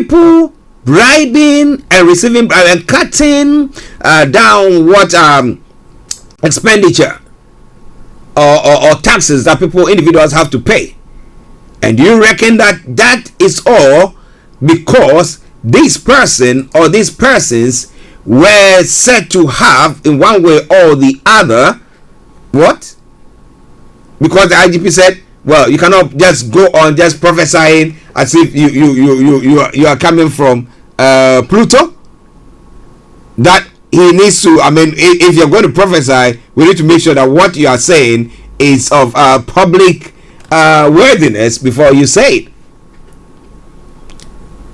people bribing and receiving and cutting down what expenditure or taxes that individuals have to pay. And you reckon that that is all because this person or these persons were said to have, in one way or the other, what? Because the IGP said, well, you cannot just go on just prophesying as if you are coming from Pluto. That he needs to, I mean, if you're going to prophesy, we need to make sure that what you are saying is of public worthiness before you say it.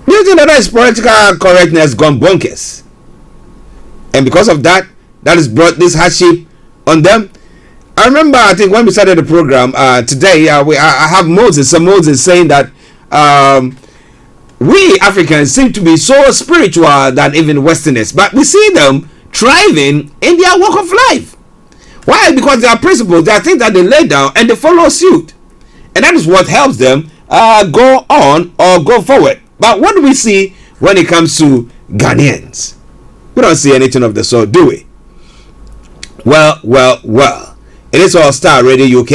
Do you think that is political correctness gone bonkers? And because of that, that has brought this hardship on them. I remember, I think when we started the program today, I have Moses saying that we Africans seem to be so spiritual than even Westerners, but we see them thriving in their walk of life. Why? Because there are principles, there are things that they lay down and they follow suit, and that is what helps them go on or go forward. But what do we see when it comes to Ghanaians? We don't see anything of the sort, do we? Well. It is all Starr Radio UK.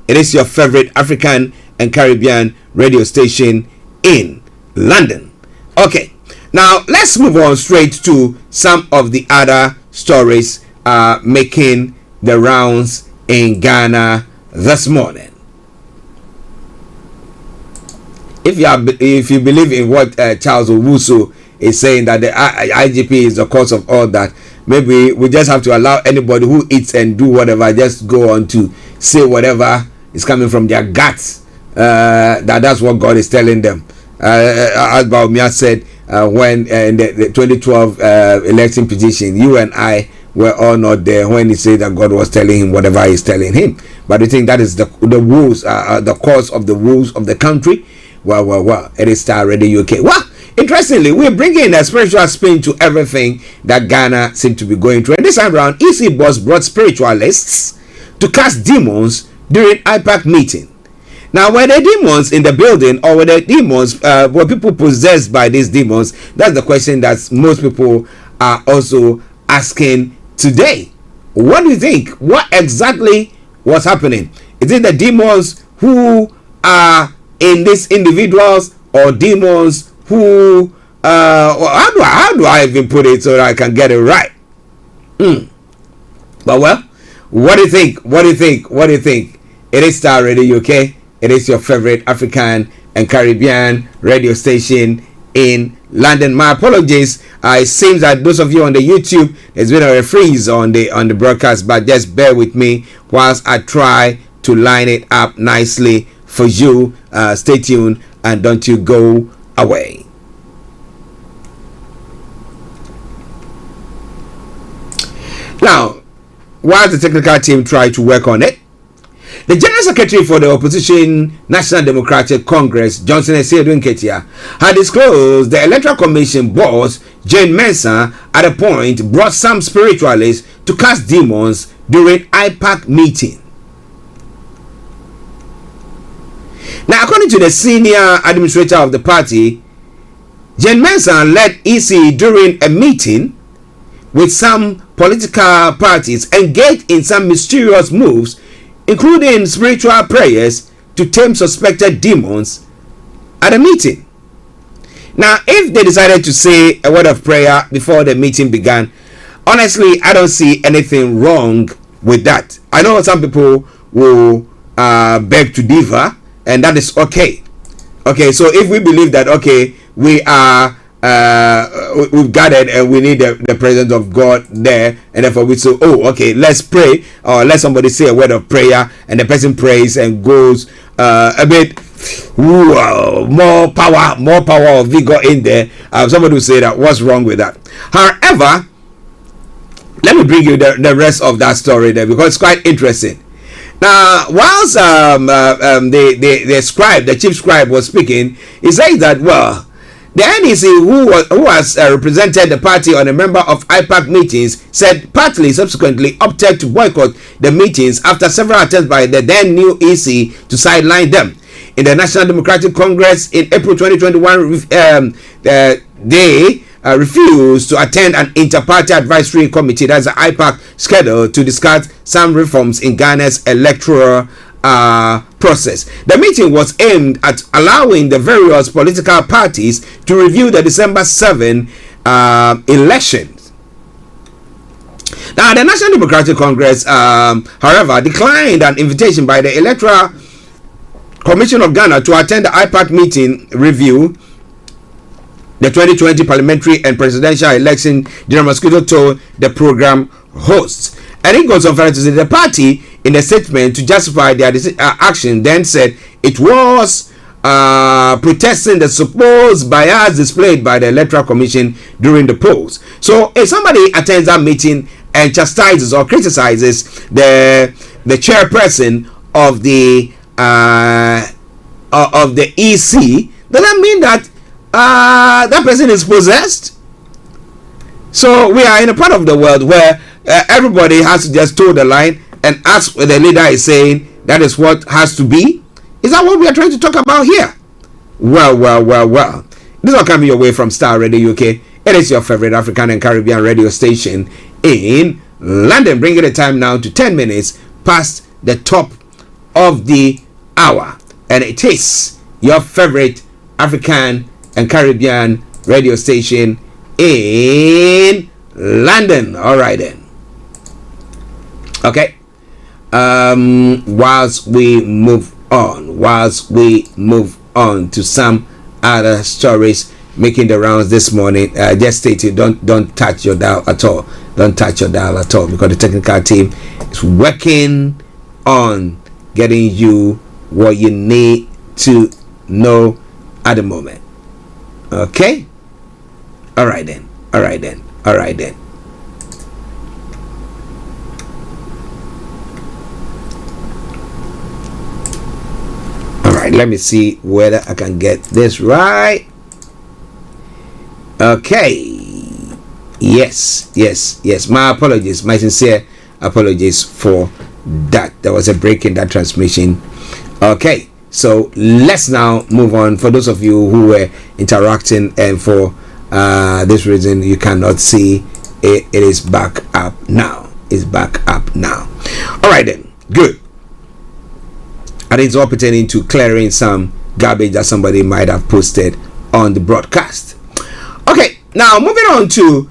It is your favorite African and Caribbean radio station in London. Okay, now let's move on straight to some of the other stories making the rounds in Ghana this morning. If you believe in what Charles Owusu is saying, that the IGP is the cause of all that, maybe we just have to allow anybody who eats and do whatever just go on to say whatever is coming from their guts. That's what God is telling them. As Baumia said when in the 2012 election petition, you and I were all not there when he said that God was telling him whatever he's telling him. But I think that is the rules, the cause of the rules of the country. Well, it is Starr Radio UK. Well, interestingly, we're bringing a spiritual spin to everything that Ghana seems to be going through. And this time around, EC Boss brought spiritualists to cast demons during IPAC meeting. Now, were there demons in the building, or were there demons, were people possessed by these demons? That's the question that most people are also asking today. What do you think? What exactly was happening? Is it the demons who are in these individuals, or demons who how do I even put it so that I can get it right? But well, what do you think? It is Starr Radio UK. It is your favorite African and Caribbean radio station in London. My apologies. It seems that those of you on the YouTube, there's been a freeze on the broadcast, but just bear with me whilst I try to line it up nicely for you. Stay tuned and don't you go away. Now, while the technical team try to work on it, the General Secretary for the Opposition National Democratic Congress, Johnson Esiedu Nketia, had disclosed the Electoral Commission boss, Jane Mensah, at a point brought some spiritualists to cast demons during IPAC meeting. Now, according to the senior administrator of the party, Jane Mensah led EC during a meeting with some political parties engaged in some mysterious moves, including spiritual prayers to tame suspected demons at a meeting. Now, if they decided to say a word of prayer before the meeting began, honestly, I don't see anything wrong with that. I know some people will beg to differ, and that is okay. Okay, so if we believe that, okay, we are we've gathered and we need the presence of God there, and therefore we say, oh, okay, let's pray, or let somebody say a word of prayer, and the person prays and goes a bit more power or vigor in there. Somebody will say that, what's wrong with that? However, let me bring you the rest of that story there, because it's quite interesting. Now, whilst the scribe, the chief scribe, was speaking, he said that, well, the NEC, who has represented the party on a member of IPAC meetings, said partly subsequently opted to boycott the meetings after several attempts by the then new EC to sideline them. in the National Democratic Congress in April 2021, they refused to attend an inter-party advisory committee, that's the IPAC, scheduled to discuss some reforms in Ghana's electoral process. The meeting was aimed at allowing the various political parties to review the December 7 elections. Now, the National Democratic Congress, however, declined an invitation by the Electoral Commission of Ghana to attend the IPAC meeting review the 2020 parliamentary and presidential election. General Mosquito told the program hosts. And it goes on further to say the party, in a statement to justify their action, then said it was protesting the supposed bias displayed by the Electoral Commission during the polls. So if somebody attends that meeting and chastises or criticizes the chairperson of the EC, does that mean that that person is possessed? So we are in a part of the world where everybody has to just toe the line and ask what the leader is saying. That is what has to be. Is that what we are trying to talk about here? Well. This is coming your way from Starr Radio UK. It is your favorite African and Caribbean radio station in London. Bringing the time now to 10 minutes past the top of the hour. And it is your favorite African and Caribbean radio station in London. All right then. Okay. Whilst we move on to some other stories making the rounds this morning, just stated, don't touch your dial at all. Don't touch your dial at all, because the technical team is working on getting you what you need to know at the moment. Okay? All right then. Alright, let me see whether I can get this right. Okay. Yes. My apologies. My sincere apologies for that. There was a break in that transmission. Okay. So let's now move on. For those of you who were interacting and for this reason you cannot see it, it is back up now. All right then. Good. And it's all pertaining to clearing some garbage that somebody might have posted on the broadcast. Okay, now moving on to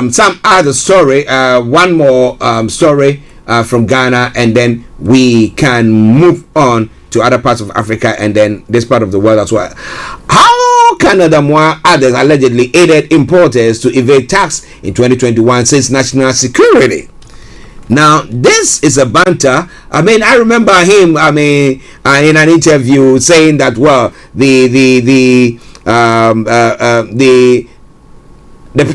some other story. One more story from Ghana, and then we can move on to other parts of Africa and then this part of the world as well. How Canada and others allegedly aided importers to evade tax in 2021 since national security. Now, this is a banter. I mean, I remember him, in an interview saying that, well, the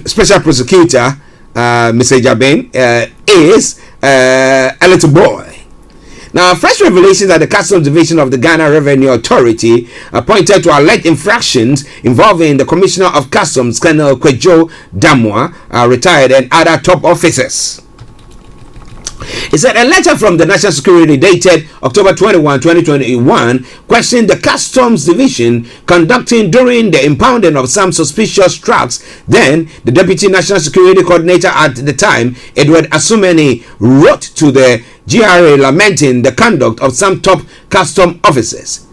special prosecutor, Mr. Jabin, is a little boy. Now, fresh revelations at the Customs Division of the Ghana Revenue Authority pointed to alleged infractions involving the Commissioner of Customs, Colonel Kwejo Damwa, retired, and other top officers. It said a letter from the National Security dated October 21, 2021 questioned the Customs Division conducting during the impounding of some suspicious trucks. Then, the Deputy National Security Coordinator at the time, Edward Asumeni, wrote to the GRA lamenting the conduct of some top custom officers.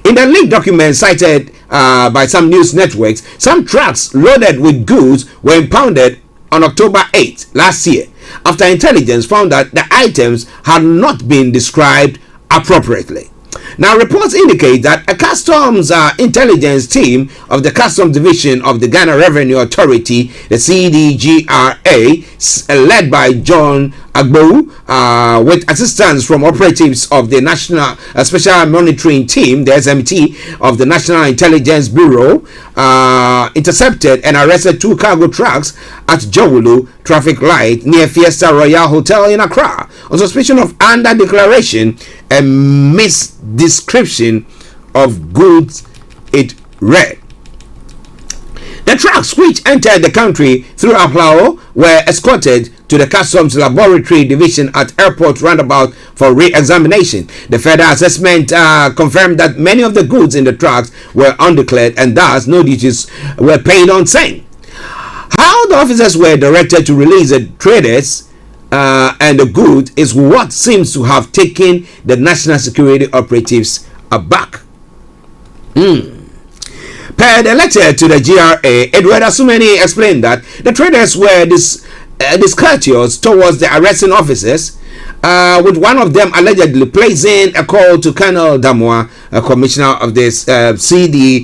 In the leaked document cited by some news networks, some trucks loaded with goods were impounded on October 8 last year, after intelligence found that the items had not been described appropriately. Now, reports indicate that a customs intelligence team of the Customs Division of the Ghana Revenue Authority, the CDGRA, led by John Agbo, with assistance from operatives of the National Special Monitoring Team, the SMT, of the National Intelligence Bureau, intercepted and arrested 2 cargo trucks at Jowulu traffic light near Fiesta Royal Hotel in Accra on suspicion of under-declaration and misdescription of goods, it read. The trucks, which entered the country through Aplao, were escorted to the Customs Laboratory Division at Airport Roundabout for re-examination. The further assessment confirmed that many of the goods in the trucks were undeclared and thus no duties were paid on same. How the officers were directed to release the traders and the goods is what seems to have taken the national security operatives aback. Per the letter to the GRA, Edward Asumeni explained that the traders were discourteous towards the arresting officers, with one of them allegedly placing a call to Colonel Damwa, a commissioner of this CDGRA.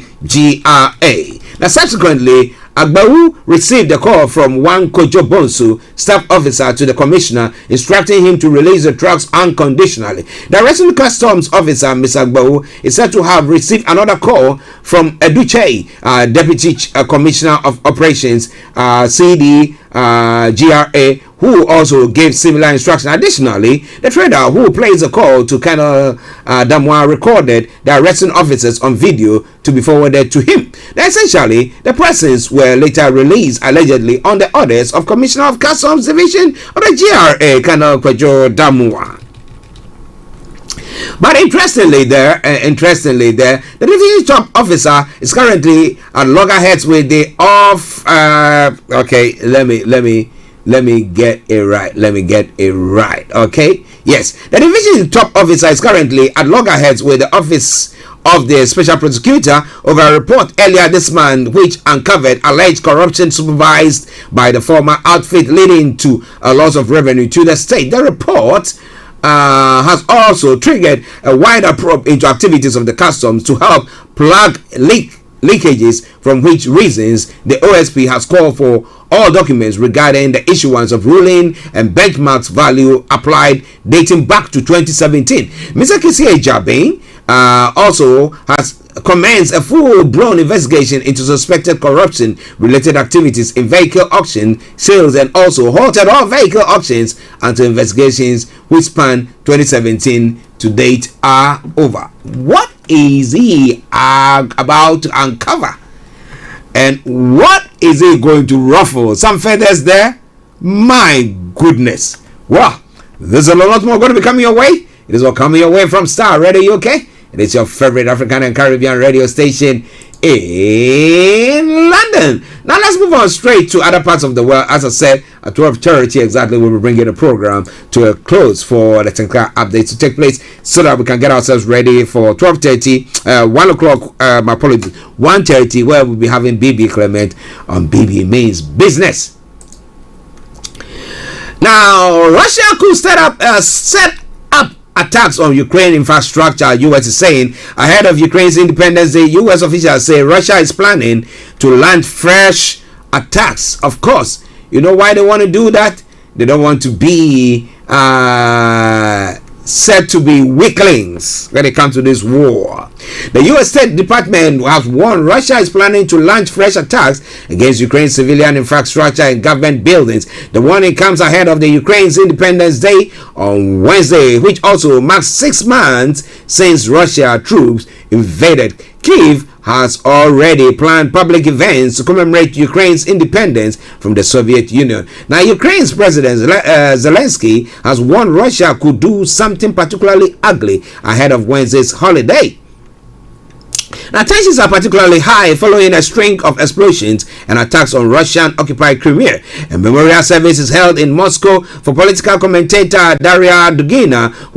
Now, subsequently, Agbawu received a call from one Kojo Bonsu, staff officer to the commissioner, instructing him to release the trucks unconditionally. The arresting customs officer, Mr. Agbawu, is said to have received another call from Eduche, deputy commissioner of operations, CDGRA, who also gave similar instruction. Additionally, the trader who placed a call to Colonel Damwa recorded the arresting officers on video to be forwarded to him. Now, essentially, the persons were later released allegedly on the orders of Commissioner of Customs Division of the GRA, Colonel Kojo Damwa. But interestingly, the division top officer is currently at loggerheads with the let me get it right. Okay, yes, the division top officer is currently at loggerheads with the office of the special prosecutor over a report earlier this month which uncovered alleged corruption supervised by the former outfit, leading to a loss of revenue to the state. The report has also triggered a wider probe into activities of the customs to help plug leakages, from which reasons the OSP has called for all documents regarding the issuance of ruling and benchmarks value applied dating back to 2017. Mr. Kisie Jabin also has commenced a full-blown investigation into suspected corruption-related activities in vehicle auction sales, and also halted all vehicle auctions until investigations which span 2017 to date are over. What is he about to uncover? And what is he going to ruffle? Some feathers there? My goodness. Well, there's a lot more going to be coming your way. It is all coming your way from Starr Radio UK. It is your favorite African and Caribbean radio station in London. Now let's move on straight to other parts of the world. As I said, at 12:30 exactly, we will bring the program to a close for the technical updates to take place, so that we can get ourselves ready for 12:30, 1 o'clock, my apologies, 1:30, where we'll be having BB Clement on BB Means Business. Now, Russia could set up attacks on Ukraine infrastructure, U.S. is saying. Ahead of Ukraine's Independence Day, U.S. officials say Russia is planning to launch fresh attacks. Of course, you know why they want to do that? They don't want to be said to be weaklings when it comes to this war. The U.S. State Department has warned Russia is planning to launch fresh attacks against Ukraine's civilian infrastructure and government buildings. The warning comes ahead of the Ukraine's Independence Day on Wednesday, which also marks 6 months since Russia troops invaded Kyiv. Has already planned public events to commemorate Ukraine's independence from the Soviet Union. Now, Ukraine's President Zelensky has warned Russia could do something particularly ugly ahead of Wednesday's holiday. Now, tensions are particularly high following a string of explosions and attacks on Russian-occupied Crimea. A memorial service is held in Moscow for political commentator Daria Dugina, who